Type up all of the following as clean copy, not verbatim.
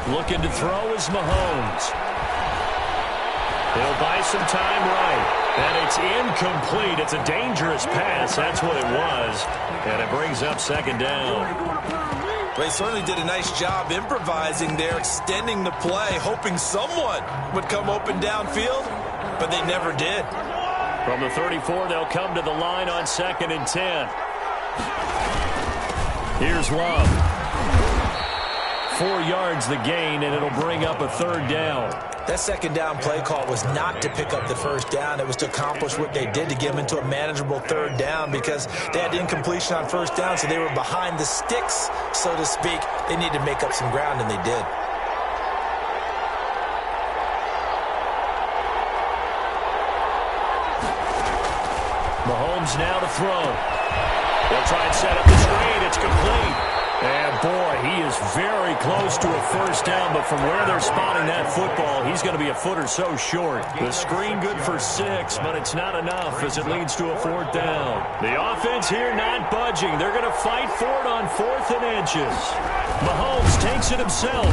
Looking to throw is Mahomes. He'll buy some time right. And it's incomplete. It's a dangerous pass. That's what it was. And it brings up second down. Well, he certainly did a nice job improvising there, extending the play, hoping someone would come open downfield, but they never did. From the 34, they'll come to the line on 2nd and 10. Here's Love. 4 yards the gain, and it'll bring up a 3rd down. That second down play call was not to pick up the first down. It was to accomplish what they did, to get them into a manageable 3rd down, because they had incompletion on 1st down, so they were behind the sticks, so to speak. They needed to make up some ground, and they did. Mahomes now to throw. They'll try and set up the screen. It's complete. And, boy, he is very close to a 1st down, but from where they're spotting that football, he's going to be a foot or so short. The screen good for 6, but it's not enough as it leads to a 4th down. The offense here not budging. They're going to fight for it on 4th and inches. Mahomes takes it himself,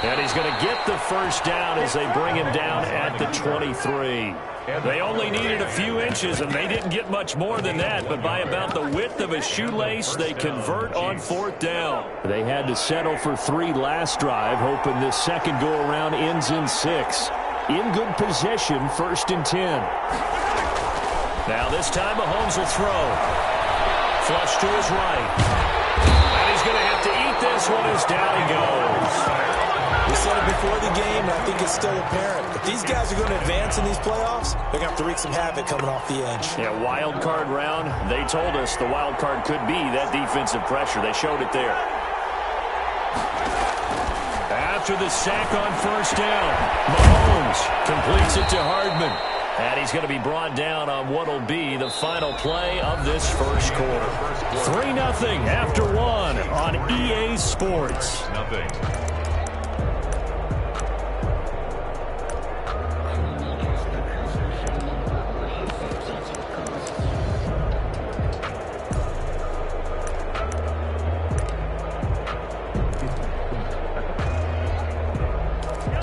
and he's going to get the 1st down as they bring him down at the 23. They only needed a few inches, and they didn't get much more than that, but by about the width of a shoelace, they convert on 4th down. They had to settle for 3 last drive, hoping this second go-around ends in 6. In good possession, 1st and 10. Now this time Mahomes will throw. Flush to his right. And he's going to have to eat this one as down he goes. We said it before the game, and I think it's still apparent. If these guys are going to advance in these playoffs, they're going to have to wreak some havoc coming off the edge. Yeah, wild card round. They told us the wild card could be that defensive pressure. They showed it there. After the sack on 1st down, Mahomes completes it to Hardman. And he's going to be brought down on what will be the final play of this 1st quarter. 3-0 after 1 on EA Sports.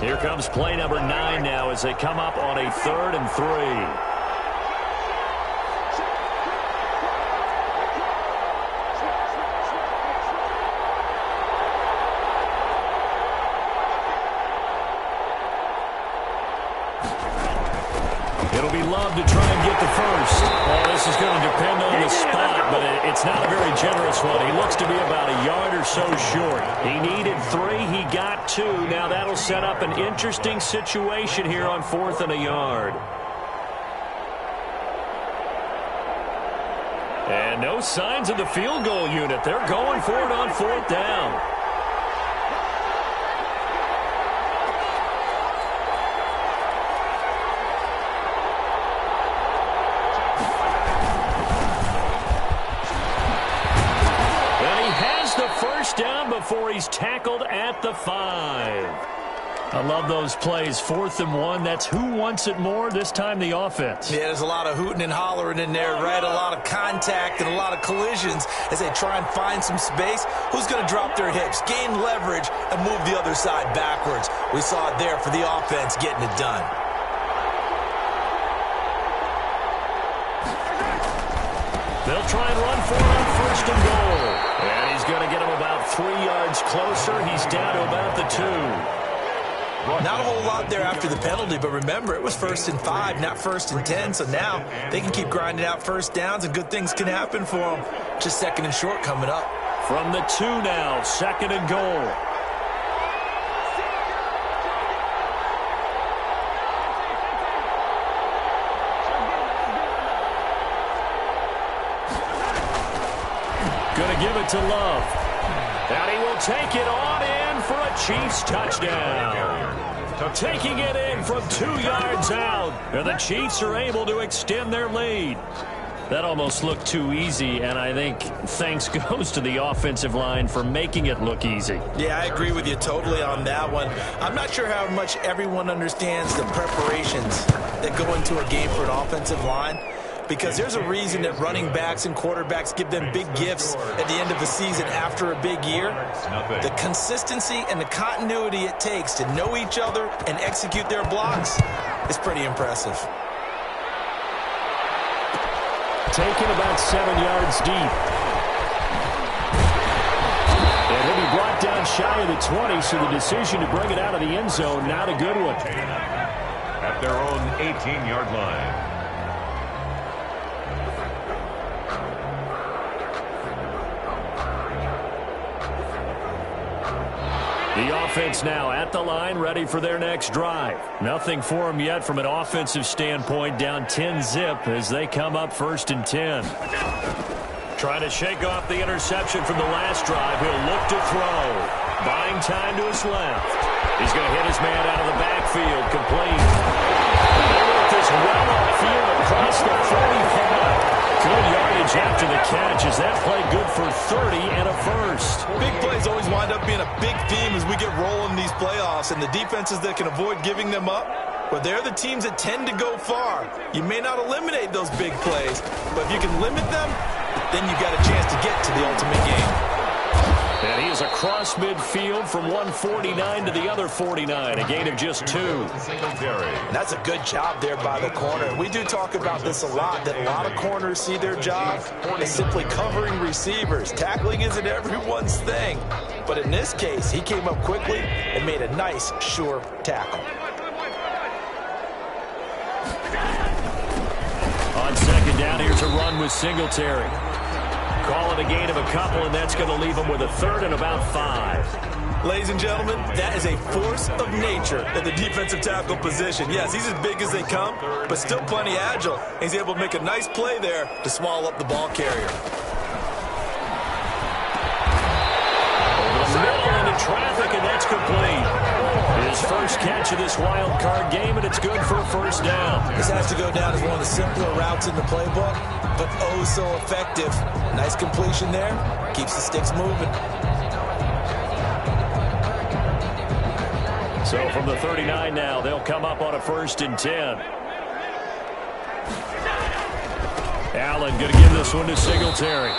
Here comes play number 9 now as they come up on a 3rd and 3. It'll be Love to try and get the 1st. Well, this is going to depend on the spot, but it's not a very generous one. He looks to be about a yard or so short. He needed 3. He got 2. Now that'll set up an interesting situation here on 4th and a yard. And no signs of the field goal unit. They're going for it on 4th down. Down before he's tackled at the 5. I love those plays. 4th and 1. That's who wants it more. This time the offense. Yeah, there's a lot of hooting and hollering in there, right? A lot of contact and a lot of collisions as they try and find some space. Who's going to drop their hips, gain leverage, and move the other side backwards? We saw it there for the offense getting it done. They'll try and run for it on 1st and goal. And he's going to get him about 3 yards closer. He's down to about the 2. Not a whole lot there after the penalty, but remember, it was 1st and 5, not 1st and 10. So now they can keep grinding out 1st downs, and good things can happen for them. Just 2nd and short coming up. From the 2 now, 2nd and goal. Going to give it to Love. And he will take it on in for a Chiefs touchdown. Taking it in from 2 yards out. And the Chiefs are able to extend their lead. That almost looked too easy, and I think thanks goes to the offensive line for making it look easy. Yeah, I agree with you totally on that one. I'm not sure how much everyone understands the preparations that go into a game for an offensive line. because there's a reason that running backs and quarterbacks give them big gifts at the end of the season after a big year. The consistency and the continuity it takes to know each other and execute their blocks is pretty impressive. Taken about 7 yards deep. And he'll be brought down shy of the 20, so the decision to bring it out of the end zone, not a good one. At their own 18-yard line. The offense now at the line, ready for their next drive. Nothing for them yet from an offensive standpoint, down 10-zip as they come up 1st and 10. Trying to shake off the interception from the last drive. He'll look to throw. Buying time to his left. He's going to hit his man out of the backfield. Complete. They work this well upfield across the 45. Good yardage after the catch. Is that play good for 30 and a first? Big plays always wind up being a big theme as we get rolling these playoffs, and the defenses that can avoid giving them up, well, they're the teams that tend to go far. You may not eliminate those big plays, but if you can limit them, then you've got a chance to get to the ultimate game. And he is across midfield from 149 to the other 49, a gain of just 2. That's a good job there by the corner. We do talk about this a lot, that a lot of corners see their job as simply covering receivers. Tackling isn't everyone's thing. But in this case, he came up quickly and made a nice, sure tackle. On 2nd down, here's a run with Singletary. Call it a gain of a couple, and that's going to leave him with a 3rd and about 5. Ladies and gentlemen, that is a force of nature at the defensive tackle position. Yes, he's as big as they come, but still plenty agile. He's able to make a nice play there to swallow up the ball carrier. Over the middle into traffic, and that's complete. His first catch of this wild card game, and it's good for a 1st down. This has to go down as one of the simpler routes in the playbook, but oh so effective. Nice completion there. Keeps the sticks moving. So from the 39 now, they'll come up on a 1st and 10. Allen going to give this one to Singletary.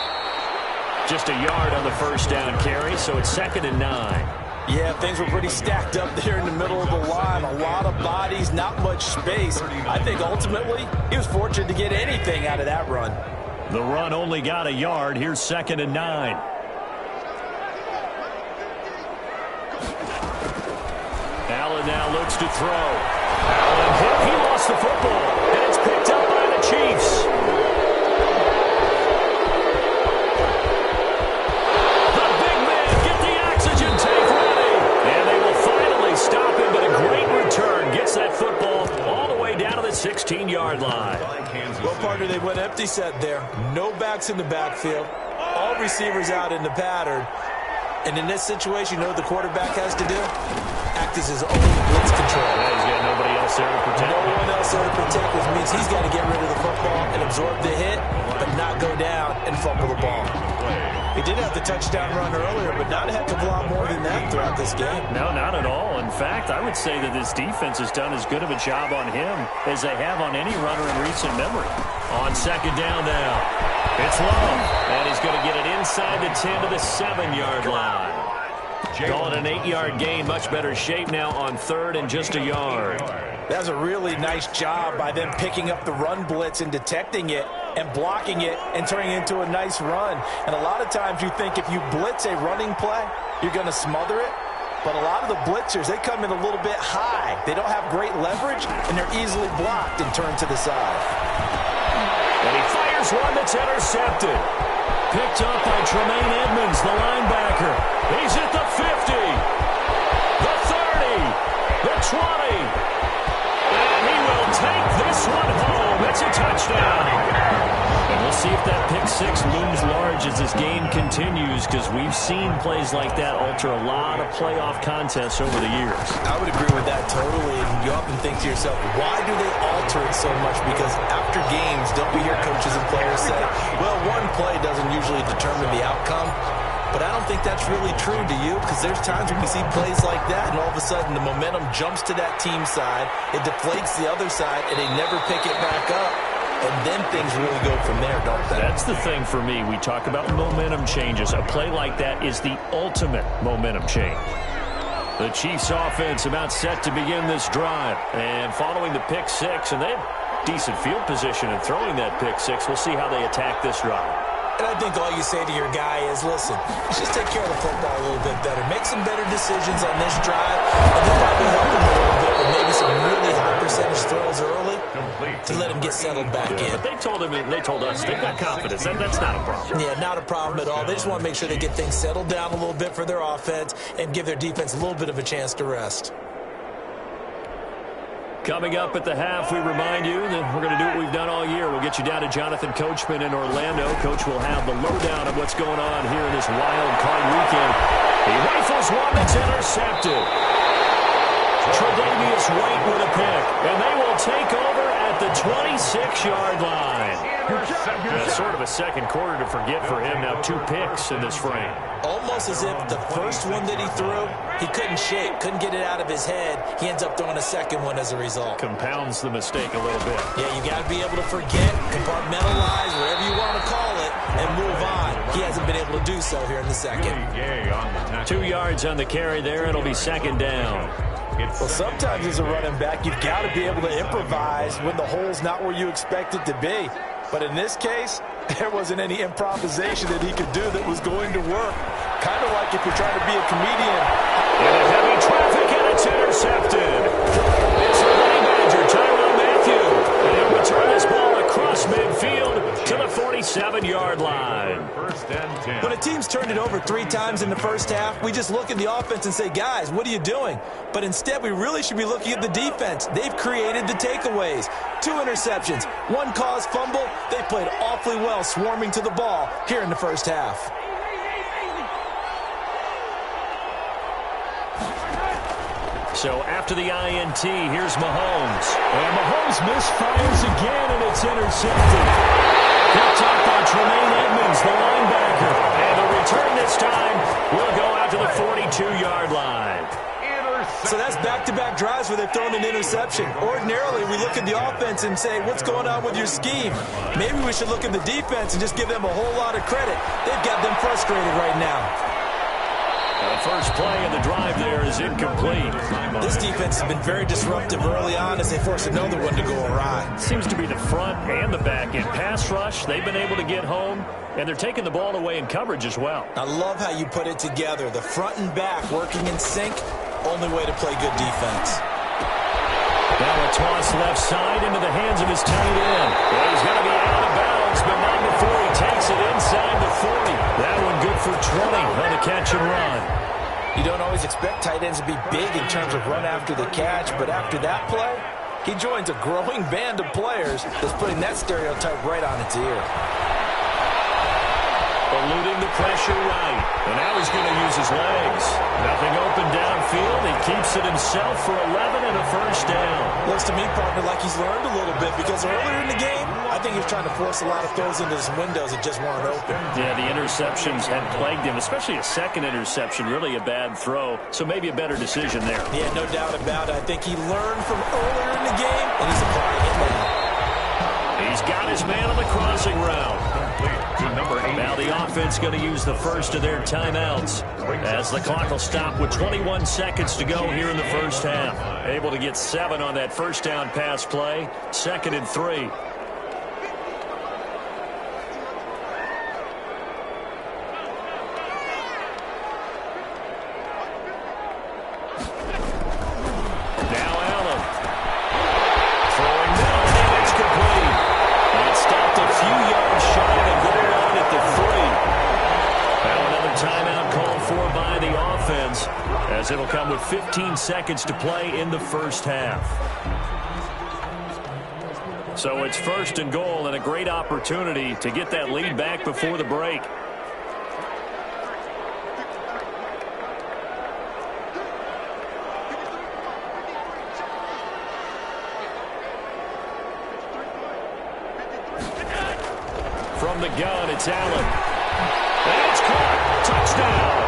Just a yard on the 1st down carry, so it's 2nd and 9. Yeah, things were pretty stacked up there in the middle of the line. A lot of bodies, not much space. I think ultimately he was fortunate to get anything out of that run. The run only got a yard. Here's 2nd and 9. Allen now looks to throw. Allen hit. He lost the football, and it's picked up by the Chiefs. The big men get the oxygen tank ready. And they will finally stop him, but a great return. Gets that football all the way down to the 16-yard line. Well, partner, they went empty set there. No backs in the backfield. All receivers out in the pattern. And in this situation, you know what the quarterback has to do? Act as his own blitz control. Yeah, he's got nobody else there to protect. No one else there to protect, which means he's got to get rid of the football and absorb the hit, but not go down and fumble the ball. He did have the touchdown run earlier, but not a heck of a lot more than that throughout this game. No, not at all. In fact, I would say that this defense has done as good of a job on him as they have on any runner in recent memory. On 2nd down now, it's Love, and he's going to get it inside the 10 to the 7-yard line. Call it an 8-yard gain, much better shape now on 3rd and just a yard. That's a really nice job by them picking up the run blitz and detecting it and blocking it and turning it into a nice run. And a lot of times you think if you blitz a running play, you're going to smother it. But a lot of the blitzers, they come in a little bit high. They don't have great leverage, and they're easily blocked and turned to the side. And he fires one that's intercepted. Picked up by Tremaine Edmonds, the linebacker. He's at the 50, the 30, the 20. And he will take this one home. It's a touchdown. And we'll see if that pick 6 looms large as this game continues, because we've seen plays like that alter a lot of playoff contests over the years. I would agree with that totally. And you often think to yourself, why do they alter it so much? Because after games, don't we hear coaches and players say, well, one play doesn't usually determine the outcome. But I don't think that's really true, do you? Because there's times when we see plays like that, and all of a sudden the momentum jumps to that team side, it deflates the other side, and they never pick it back up. and then things really go from there, don't they? That's the thing for me. We talk about momentum changes. A play like that is the ultimate momentum change. The Chiefs offense about set to begin this drive. And following the pick six, and they have decent field position in throwing that pick six. We'll see how they attack this drive. And I think all you say to your guy is, listen, just take care of the football a little bit better. Make some better decisions on this drive, and then probably help him a little bit with maybe some really high percentage throws early to let him get settled back in. But they told us they've got confidence. That's not a problem. Yeah, not a problem at all. They just want to make sure they get things settled down a little bit for their offense and give their defense a little bit of a chance to rest. Coming up at the half, we remind you that we're going to do what we've done all year. We'll get you down to Jonathan Coachman in Orlando. Coach will have the lowdown of what's going on here in this wild card weekend. He rifles one that's intercepted. Tre'Davious White with a pick, and they will take over at the 26-yard line. Sort of a second quarter to forget for him. Now 2 picks in this frame. Almost as if the first one that he threw, he couldn't shake, couldn't get it out of his head. He ends up throwing a second one as a result. Compounds the mistake a little bit. Yeah, you got to be able to forget, compartmentalize, whatever you want to call it, and move on. He hasn't been able to do so here in the second. 2 yards on the carry there. It'll be second down. Well, sometimes as a running back, you've got to be able to improvise when the hole's not where you expect it to be. But in this case, there wasn't any improvisation that he could do that was going to work. Kind of like if you're trying to be a comedian. In heavy traffic, and it's intercepted. It's the Honey Badger, Tyrann Mathieu. And he'll return this ball across midfield to the 47-yard line. When a team's turned it over 3 times in the first half, we just look at the offense and say, guys, what are you doing? But instead, we really should be looking at the defense. They've created the takeaways. 2 interceptions, 1 caused fumble. They played awfully well swarming to the ball here in the first half. So after the INT, here's Mahomes. And Mahomes misfires again, and it's intercepted. Picked up by Tremaine Edmonds, the linebacker. And the return this time will go out to the 42-yard line. So that's back-to-back drives where they've thrown an interception. Ordinarily, we look at the offense and say, what's going on with your scheme? Maybe we should look at the defense and just give them a whole lot of credit. They've got them frustrated right now. The first play of the drive there is incomplete. This defense has been very disruptive early on as they force another one to go awry. Seems to be the front and the back end. Pass rush, they've been able to get home, and they're taking the ball away in coverage as well. I love how you put it together. The front and back working in sync, only way to play good defense. Now a toss left side into the hands of his tight end. Well, he's going to be out of bounds, but not before he takes it inside the 40. That one good for 20 on the catch and run. You don't always expect tight ends to be big in terms of run after the catch, but after that play, he joins a growing band of players that's putting that stereotype right on its ear. Eluding the pressure right, and now he's going to use his legs. Nothing open downfield. He keeps it himself for 11 and a first down. Looks to me, partner, like he's learned a little bit because earlier in the game, I think he was trying to force a lot of throws into his windows that just weren't open. Yeah, the interceptions had plagued him, especially a second interception, really a bad throw. So maybe a better decision there. Yeah, no doubt about it. I think he learned from earlier in the game, and he's applying it now. He's got his man on the crossing route. Now the offense going to use the first of their timeouts as the clock will stop with 21 seconds to go here in the first half. Able to get 7 on that first down pass play. 2nd and 3. Now Allen. Throwing down, and it's complete. And it's stopped a few yards shy of the goal line at the 3. Now another timeout called for by the offense as it'll come with 15 seconds to play in the first half. So it's 1st and goal and a great opportunity to get that lead back before the break. From the gun, it's Allen. And it's caught. Touchdown.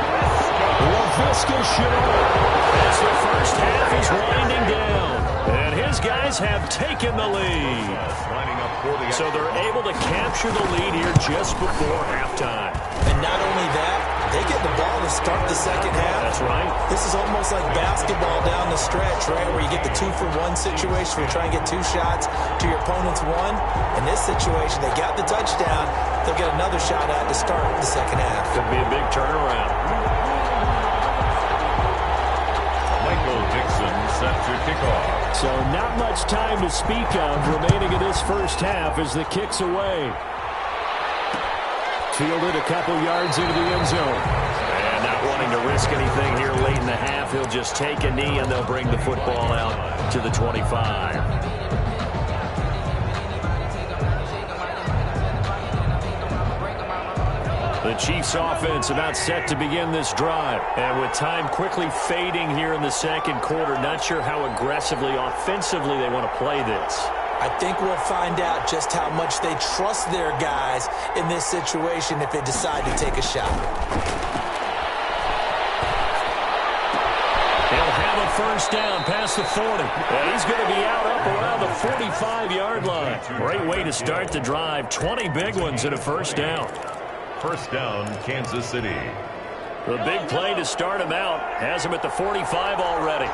LaVisca Chenault. As the first half is winding down. And his guys have taken the lead. So they're able to capture the lead here just before halftime. And not only that, they get the ball to start the second half. That's right. This is almost like basketball down the stretch, right, where you get the 2-for-1 situation where you try and get 2 shots to your opponent's 1. In this situation, they got the touchdown. They'll get another shot at to start the second half. Could be a big turnaround. Set to kick off. So not much time to speak of remaining in this first half as the kick's away. Fielded a couple yards into the end zone. And not wanting to risk anything here late in the half, he'll just take a knee and they'll bring the football out to the 25. The Chiefs offense about set to begin this drive. And with time quickly fading here in the second quarter, not sure how aggressively, offensively they want to play this. I think we'll find out just how much they trust their guys in this situation if they decide to take a shot. He'll have a first down past the 40. And he's going to be out up around the 45-yard line. Great way to start the drive. 20 big ones and a first down. First down, Kansas City. The big play to start him out has him at the 45 already.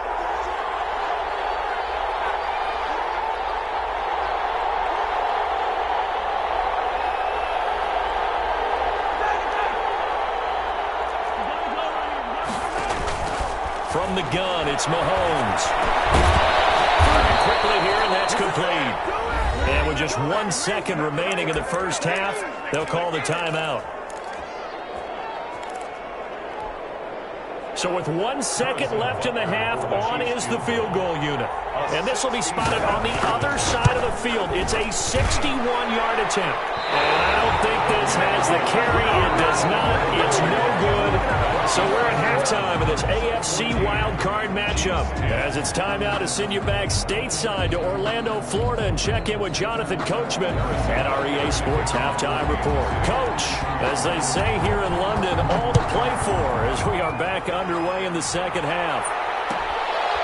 From the gun, it's Mahomes. Firing quickly here, and that's complete. And with just 1 second remaining in the first half, they'll call the timeout. So with 1 second left in the half, on is the field goal unit. And this will be spotted on the other side of the field. It's a 61-yard attempt. And I don't think this has the carry. It does not. It's no good. So we're at halftime of this AFC wildcard matchup. As it's time now to send you back stateside to Orlando, Florida, and check in with Jonathan Coachman at our EA Sports Halftime Report. Coach, as they say here in London, all to play for as we are back underway in the second half.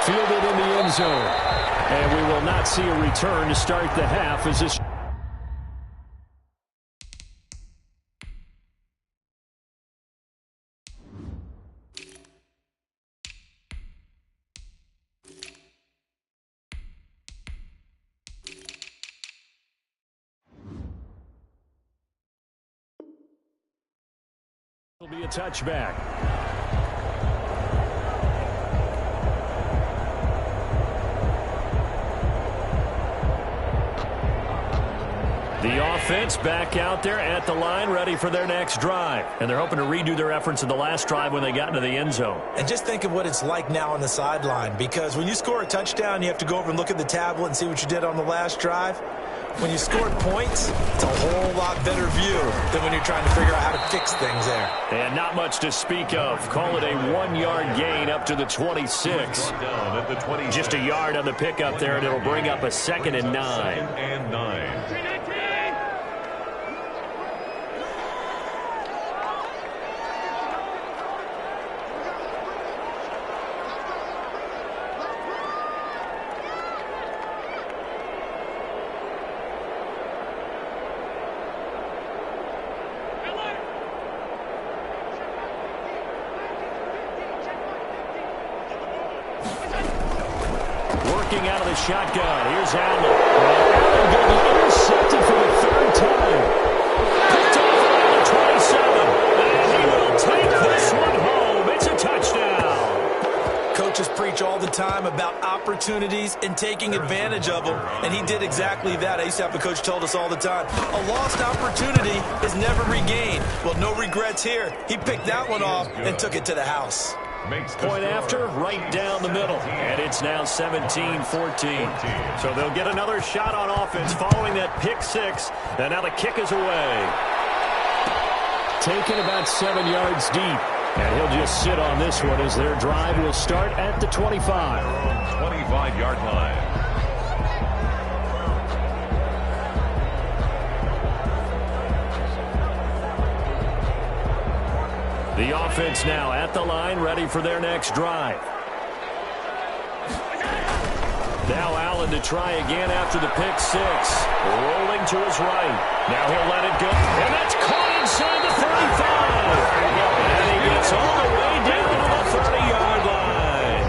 Fielded in the end zone. And we will not see a return to start the half as this... It'll be a touchback. The offense back out there at the line, ready for their next drive. And they're hoping to redo their efforts in the last drive when they got into the end zone. And just think of what it's like now on the sideline, because when you score a touchdown, you have to go over and look at the tablet and see what you did on the last drive. When you scored points, it's a whole lot better view than when you're trying to figure out how to fix things there. And not much to speak of. Call it a 1-yard gain up to the 26. Just a yard on the pickup there, and it'll bring up a 2nd and 9. Working out of the shotgun. Here's Allen. Allen going to be intercepted for the 3rd time. Picked off around the 27. And he will take this one home. It's a touchdown. Coaches preach all the time about opportunities and taking advantage of them, and he did exactly that. I used to have a coach told us all the time, a lost opportunity is never regained. Well, no regrets here. He picked that one off and took it to the house. Point after, right down the middle. And it's now 17-14. So they'll get another shot on offense following that pick 6. And now the kick is away. Taken about 7 yards deep. And he'll just sit on this one as their drive will start at the 25. 25-yard line. The offense now at the line, ready for their next drive. Now Allen to try again after the pick six. Rolling to his right. Now he'll let it go. And that's caught inside the 35. And he gets all the way down to the 30-yard line.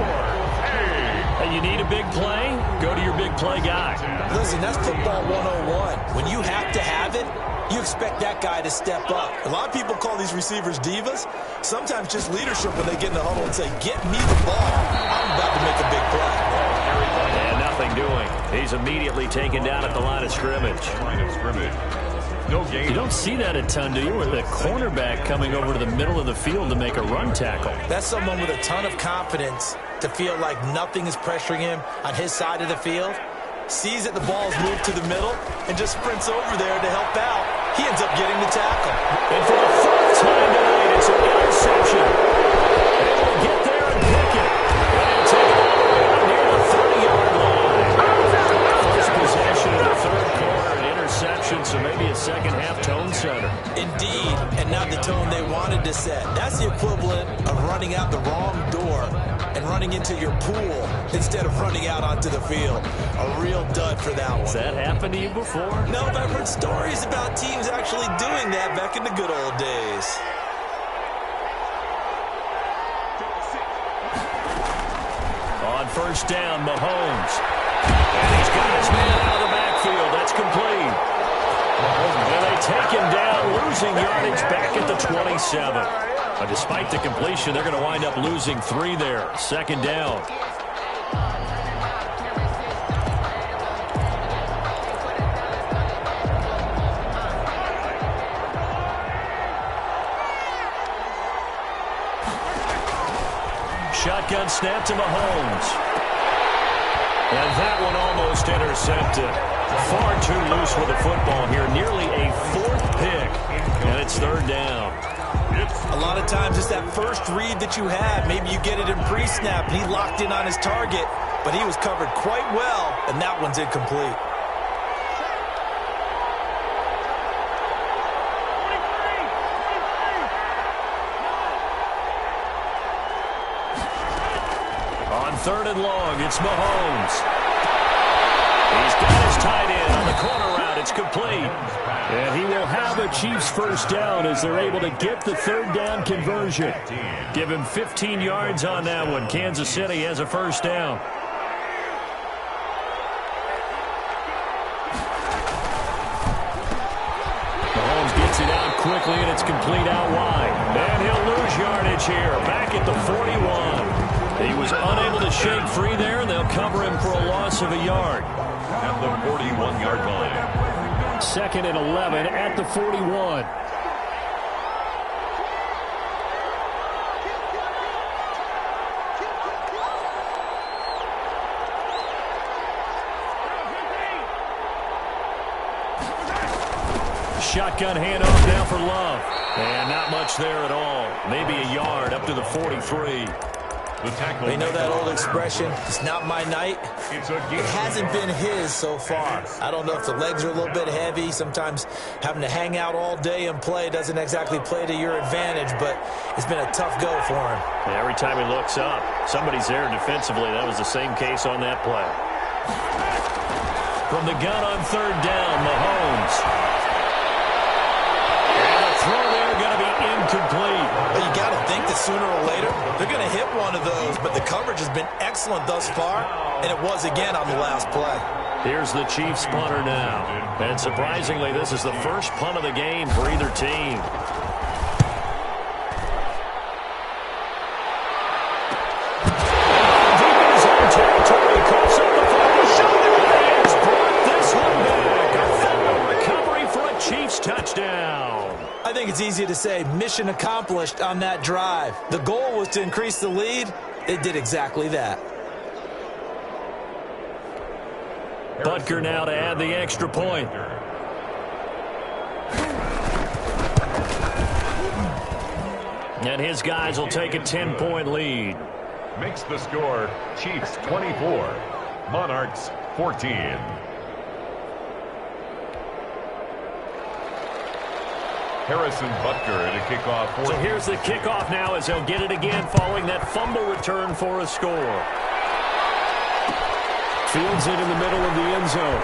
Hey, you need a big play? Go to your big play guy. Listen, that's football 101. When you have to have it, you expect that guy to step up. A lot of people call these receivers divas. Sometimes just leadership when they get in the huddle and say, get me the ball. I'm about to make a big play. And nothing doing. He's immediately taken down at the line of scrimmage. No gain. You don't see that a ton, do you, with the cornerback coming over to the middle of the field to make a run tackle? That's someone with a ton of confidence to feel like nothing is pressuring him on his side of the field. Sees that the ball's moved to the middle and just sprints over there to help out. He ends up getting the tackle. And for the fourth time tonight, it's an interception. And he'll get there and pick it. And he'll take it all the way up near the 30-yard line. First possession of the third quarter, an interception, so maybe a second-half tone setter. Indeed, and not the tone they wanted to set. That's the equivalent of running out the wrong door and running into your pool instead of running out onto the field. A real dud for that one. Has that happened to you before? No, but I've heard stories about teams actually doing that back in the good old days. On first down, Mahomes. And he's got his man out of the backfield. That's complete. And they take him down, losing yardage back at the 27. But despite the completion, they're going to wind up losing 3 there. Second down. Shotgun snap to Mahomes. And that one almost intercepted. Far too loose with the football here. Nearly a 4th pick. And it's third down. A lot of times it's that first read that you have. Maybe you get it in pre-snap. He locked in on his target, but he was covered quite well, and that one's incomplete. On third and long, it's Mahomes. He's got his tight end on the corner route. It's complete. And he will have a Chiefs first down as they're able to get the third down conversion. Give him 15 yards on that one. Kansas City has a first down. Mahomes gets it out quickly, and it's complete out wide. And he'll lose yardage here, back at the 41. He was unable to shake free there, and they'll cover him for a loss of a yard. At the 41-yard line. Second and 11 at the 41. Shotgun handoff now for Love. And not much there at all. Maybe a yard up to the 43. They know that old expression, it's not my night. It hasn't been his so far. I don't know if the legs are a little bit heavy. Sometimes having to hang out all day and play doesn't exactly play to your advantage, but it's been a tough go for him. Yeah, every time he looks up, somebody's there defensively. That was the same case on that play. From the gun on third down, Mahomes. And the throw there going to be incomplete. Well, you got to think that sooner or later they're going to hit one of those, but the coverage has been excellent thus far, and it was again on the last play. Here's the Chiefs punter now. And surprisingly, this is the first punt of the game for either team. Deep in his own territory, cuts up the final shoulder. He has brought this one back. A fumble recovery for a Chiefs touchdown. I think it's easy to say mission accomplished on that drive. The goal was to increase the lead. It did exactly that. Butker now to add the extra point. And his guys will take a 10-point lead. Makes the score Chiefs 24, Monarchs 14. Harrison Butker to kick off. So here's the kickoff now as he'll get it again following that fumble return for a score. Fields it in the middle of the end zone.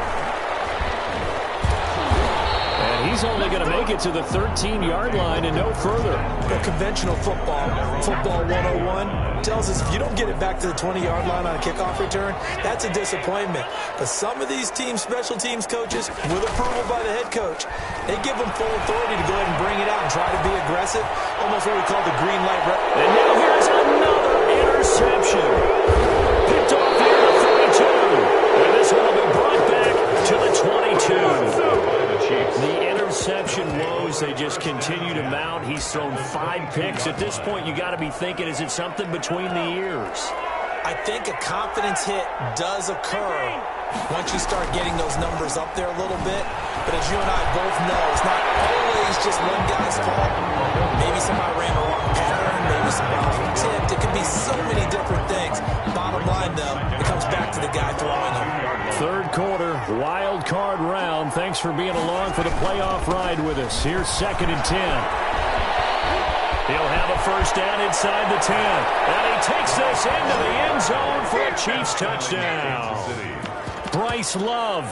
And he's only going to make it to the 13-yard line and no further. But conventional football 101, tells us if you don't get it back to the 20-yard line on a kickoff return, that's a disappointment. But some of these special teams coaches, with approval by the head coach, they give them full authority to go ahead and bring it out and try to be aggressive, almost what we call the green light. And now here's another interception. Picked off here at the 32. And this one will be brought back to the 22. The interception woes, they just continue to mount. He's thrown 5 picks. At this point, you got to be thinking, is it something between the ears? I think a confidence hit does occur once you start getting those numbers up there a little bit. But as you and I both know, it's not always just one guy's fault. Maybe somebody ran the wrong pattern. Maybe somebody was tipped. It could be so many different things. Bottom line, though, it comes back to the guy throwing them. Third quarter, wild card round. Thanks for being along for the playoff ride with us. Here's 2nd and 10. He'll have a first down inside the 10. And he takes this into the end zone for a Chiefs touchdown. Bryce Love,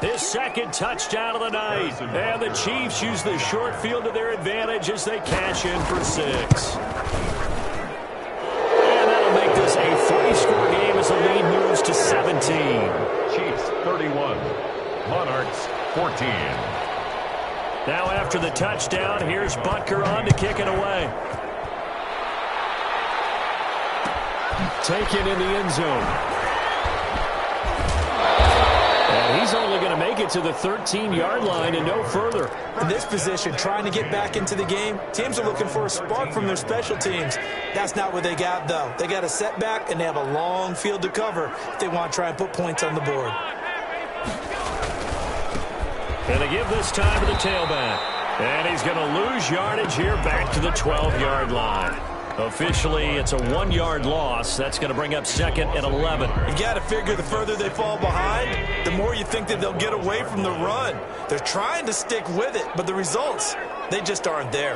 his 2nd touchdown of the night. And the Chiefs use the short field to their advantage as they cash in for 6. And that'll make this a 3-score game as the lead moves to 17. Chiefs 31, Monarchs 14. Now after the touchdown, here's Butker on to kick it away. Taken in the end zone. And he's only going to make it to the 13-yard line and no further. In this position, trying to get back into the game, teams are looking for a spark from their special teams. That's not what they got, though. They got a setback, and they have a long field to cover if they want to try and put points on the board. And they give this time to the tailback. And he's going to lose yardage here back to the 12-yard line. Officially, it's a 1-yard loss. That's going to bring up 2nd and 11. You got to figure the further they fall behind, the more you think that they'll get away from the run. They're trying to stick with it, but the results, they just aren't there.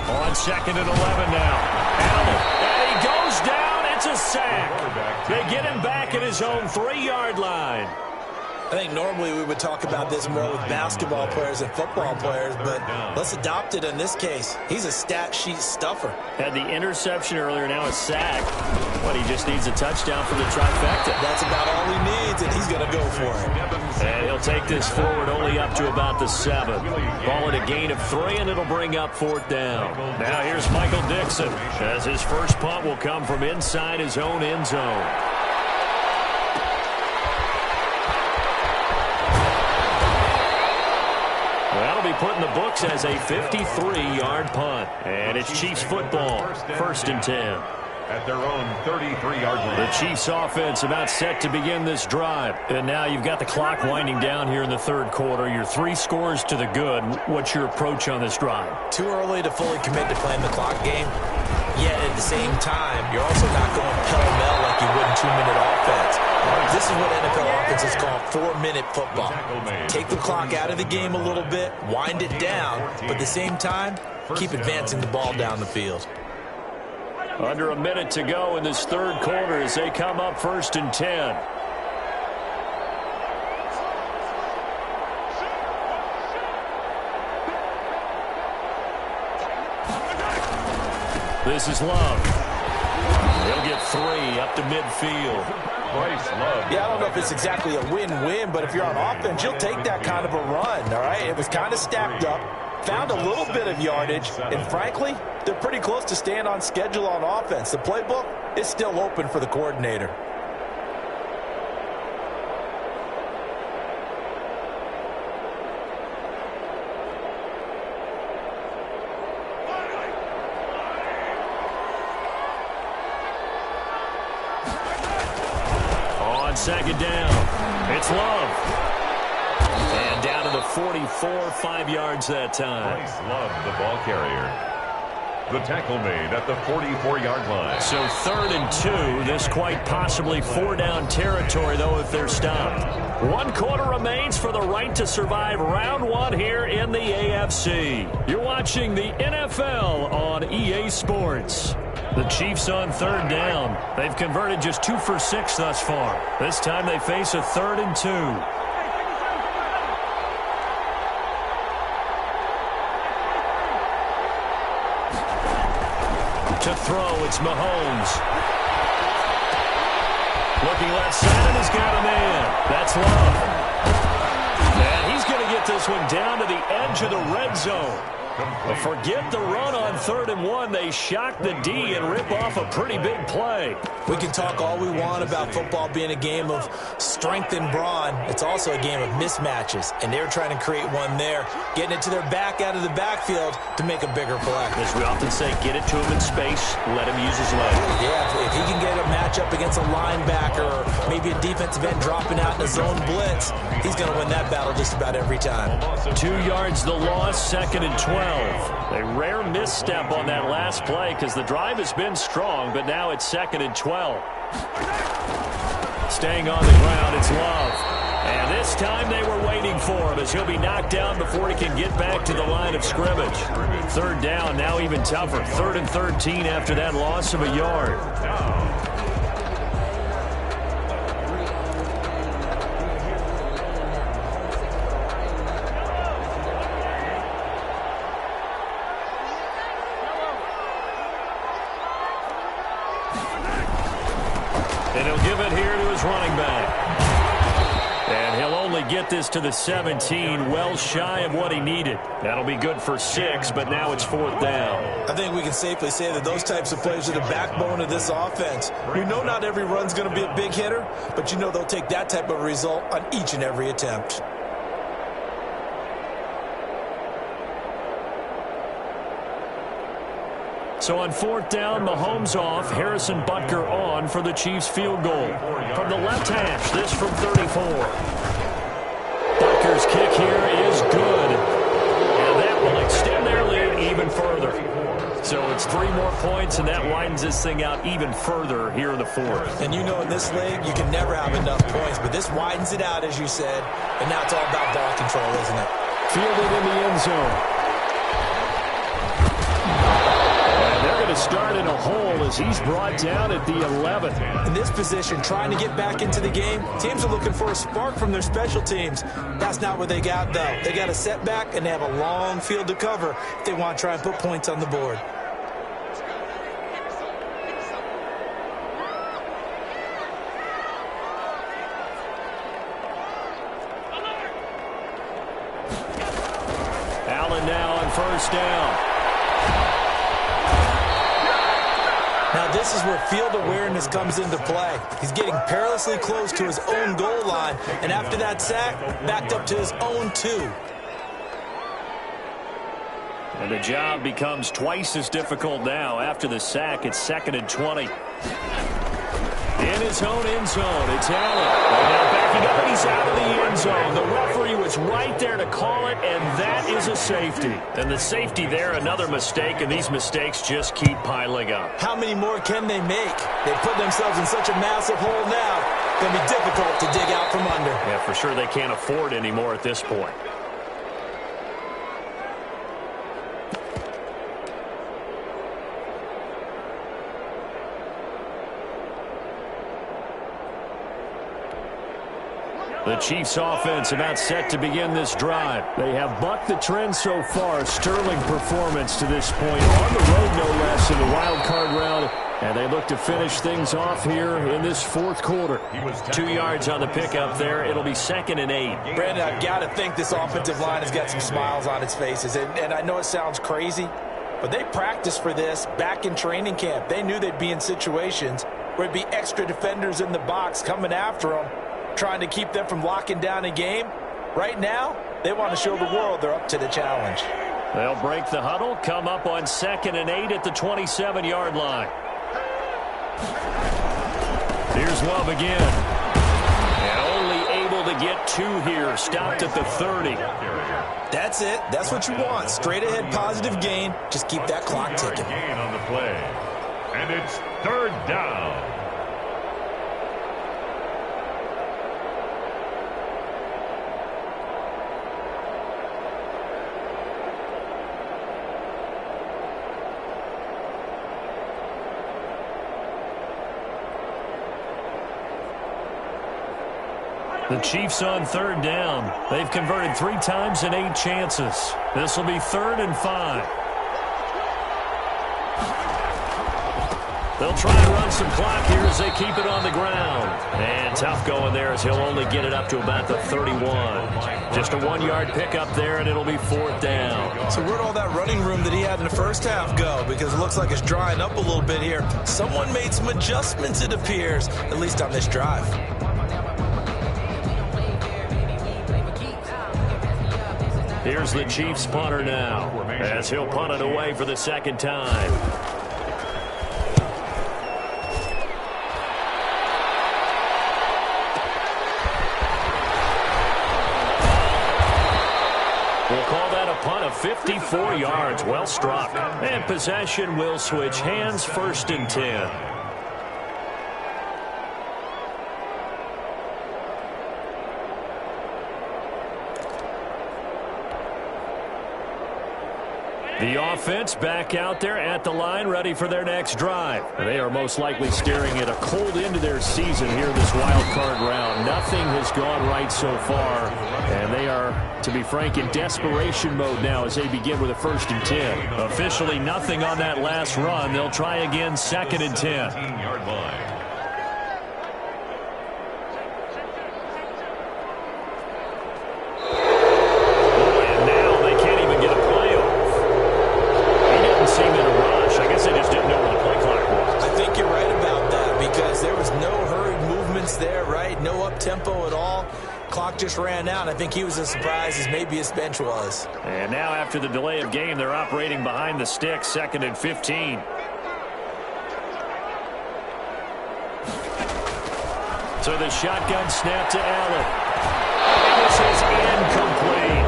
On 2nd and 11 now. Allen, and he goes down. It's a sack. They get him back at his own 3-yard line. I think normally we would talk about this more with basketball players and football players, but let's adopt it in this case. He's a stat sheet stuffer. Had the interception earlier, now a sack. But he just needs a touchdown for the trifecta. That's about all he needs, and he's going to go for it. And he'll take this forward only up to about the 7. Ball at a gain of 3, and it'll bring up 4th down. Now here's Michael Dixon, as his first punt will come from inside his own end zone. That'll be put in the books as a 53-yard punt. And it's Chiefs football, 1st and 10. At their own 33-yard line. The Chiefs offense about set to begin this drive. And now you've got the clock winding down here in the 3rd quarter. You're 3 scores to the good. What's your approach on this drive? Too early to fully commit to playing the clock game. Yet at the same time, you're also not going pell-mell like you would in 2-minute offense. This is what NFL offenses call 4-minute football. Take the clock out of the game a little bit, wind it down, but at the same time, keep advancing the ball down the field. Under a minute to go in this 3rd quarter as they come up 1st and 10. This is Love. He'll get 3 up to midfield. Bryce Love. Yeah, I don't know if it's exactly a win-win, but if you're on offense, you'll take that kind of a run, all right? It was kind of stacked up, found a little bit of yardage, and frankly, they're pretty close to staying on schedule on offense. The playbook is still open for the coordinator. On 2nd down, it's Love. And down to the 44, 5 yards that time. Bryce Love, the ball carrier. The tackle made at the 44-yard line. So 3rd and 2. This quite possibly 4-down territory, though, if they're stopped. 1 quarter remains for the right to survive round 1 here in the AFC. You're watching the NFL on EA Sports. The Chiefs on third down. They've converted just 2 for 6 thus far. This time they face a 3rd and 2. To throw, it's Mahomes. Looking left side, and he's got a man. That's Love. And he's going to get this one down to the edge of the red zone. But forget the run on 3rd and 1. They shock the D and rip off a pretty big play. We can talk all we want about football being a game of strength and brawn. It's also a game of mismatches, and they're trying to create one there, getting it to their back out of the backfield to make a bigger play. As we often say, get it to him in space, let him use his leg. Yeah, if he can get a matchup against a linebacker or maybe a defensive end dropping out in a zone blitz, he's going to win that battle just about every time. 2 yards the loss, 2nd and 12. A rare misstep on that last play because the drive has been strong, but now it's 2nd and 12. Staying on the ground, it's Love. And this time they were waiting for him as he'll be knocked down before he can get back to the line of scrimmage. 3rd down, now even tougher. 3rd and 13 after that loss of a yard. And he'll give it here to his running back. And he'll only get this to the 17, well shy of what he needed. That'll be good for 6, but now it's 4th down. I think we can safely say that those types of plays are the backbone of this offense. We know not every run's going to be a big hitter, but you know they'll take that type of result on each and every attempt. So on 4th down, Mahomes off, Harrison Butker on for the Chiefs field goal. From the left hash, this from 34. Butker's kick here is good. And that will extend their lead even further. So it's 3 more points, and that widens this thing out even further here in the 4th. And you know in this league, you can never have enough points, but this widens it out, as you said. And now it's all about ball control, isn't it? Fielded in the end zone. Start in a hole as he's brought down at the 11th. In this position, trying to get back into the game, teams are looking for a spark from their special teams. That's not what they got, though. They got a setback, and they have a long field to cover if they want to try and put points on the board. Allen now on 1st down. Now this is where field awareness comes into play. He's getting perilously close to his own goal line, and after that sack, backed up to his own 2. And the job becomes twice as difficult now. After the sack, it's 2nd and 20. In his own end zone, it's Allen. And now backing up, and he's out of the end zone. The referee was right there to call it, and that is a safety. And the safety there, another mistake, and these mistakes just keep piling up. How many more can they make? They put themselves in such a massive hole now. It's going to be difficult to dig out from under. Yeah, for sure they can't afford anymore at this point. The Chiefs offense about set to begin this drive. They have bucked the trend so far. Sterling performance to this point. On the road, no less, in the wild card round. And they look to finish things off here in this 4th quarter. 2 yards on the pickup there. It'll be 2nd and 8. Brandon, I've got to think this offensive line has got some smiles on its faces. And I know it sounds crazy, but they practiced for this back in training camp. They knew they'd be in situations where it'd be extra defenders in the box coming after them, trying to keep them from locking down a game. Right now, they want to show the world they're up to the challenge. They'll break the huddle, come up on 2nd and 8 at the 27-yard line. Here's Love again. And only able to get 2 here, stopped at the 30. That's it. That's what you want. Straight ahead positive gain. Just keep that clock ticking. Gain on the play. And it's 3rd down. The Chiefs on third down. They've converted 3 times in 8 chances. This will be 3rd and 5. They'll try and run some clock here as they keep it on the ground. And tough going there as he'll only get it up to about the 31. Just a 1-yard pickup there, and it'll be 4th down. So where'd all that running room that he had in the first half go? Because it looks like it's drying up a little bit here. Someone made some adjustments, it appears, at least on this drive. Here's the Chiefs punter now, as he'll punt it away for the 2nd time. We'll call that a punt of 54 yards. Well struck. And possession will switch hands, 1st and 10. The offense back out there at the line, ready for their next drive. They are most likely staring at a cold end to their season here this wild card round. Nothing has gone right so far, and they are, to be frank, in desperation mode now as they begin with a 1st and 10. Officially nothing on that last run. They'll try again, 2nd and 10. 15-yard line. Tempo at all. Clock just ran out. I think he was as surprised as maybe his bench was. And now after the delay of game, they're operating behind the sticks, 2nd and 15. So the shotgun snap to Allen. This is incomplete.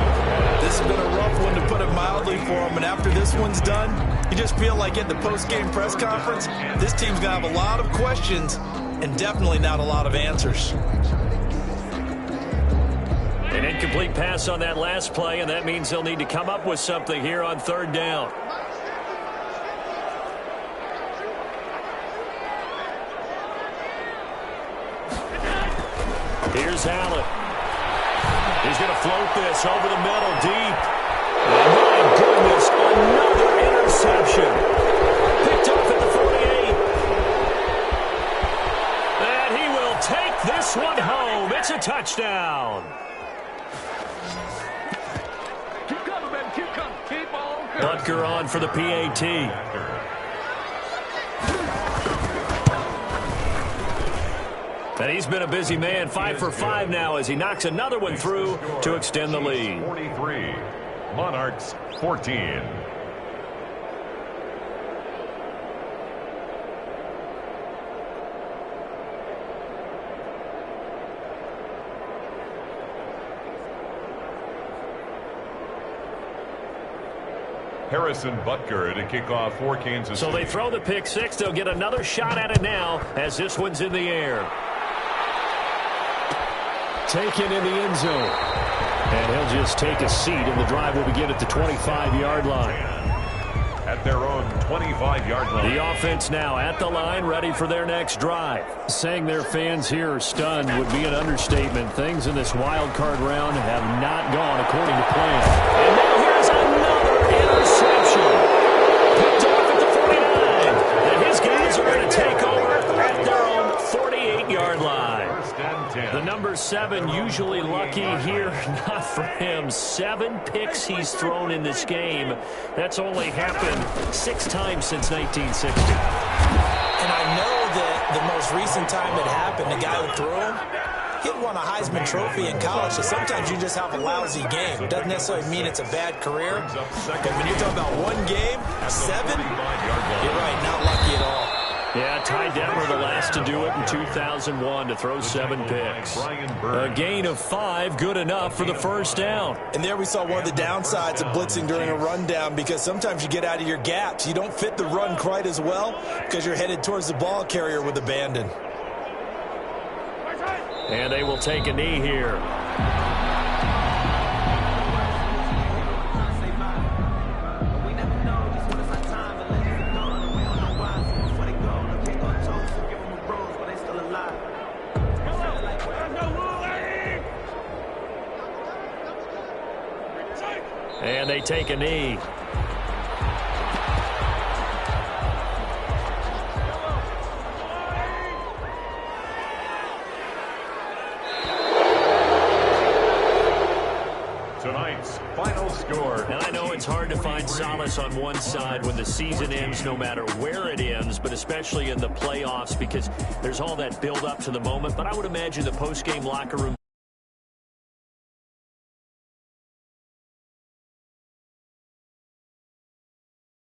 This has been a rough one, to put it mildly, for him. And after this one's done, you just feel like at the post-game press conference, this team's going to have a lot of questions and definitely not a lot of answers. An incomplete pass on that last play, and that means they'll need to come up with something here on 3rd down. Here's Allen. He's going to float this over the middle, deep. And my goodness, another interception. Picked off at the 48. And he will take this one home. It's a touchdown. Butker on for the PAT. And he's been a busy man, 5 for 5 now as he knocks another one through to extend the lead. 43, Monarchs 14. Harrison Butker to kick off for Kansas City. So they throw the pick 6. They'll get another shot at it now as this one's in the air. Taken in the end zone. And he'll just take a seat, and the drive will begin at the 25-yard line. At their own 25-yard line. The offense now at the line, ready for their next drive. Saying their fans here are stunned would be an understatement. Things in this wild card round have not gone according to plan. And now here's another interception. Picked off at the 49. And his guys are going to take over at their own 48-yard line. The number 7 usually lucky here. Not for him. 7 picks he's thrown in this game. That's only happened 6 times since 1960. And I know that the most recent time it happened, the guy who threw him, he had won a Heisman Trophy in college, so sometimes you just have a lousy game. It doesn't necessarily mean it's a bad career. But when you're talking about one game, 7, you're right, not lucky at all. Yeah, Ty Detmer, the last to do it in 2001, to throw 7 picks. A gain of 5, good enough for the first down. And there we saw one of the downsides of blitzing during a rundown, because sometimes you get out of your gaps. You don't fit the run quite as well because you're headed towards the ball carrier with abandon. And they will take a knee here. take a knee. Tonight's final score. And I know it's hard to find solace on one side when the season ends, no matter where it ends, but especially in the playoffs, because there's all that build up to the moment. But I would imagine the post-game locker room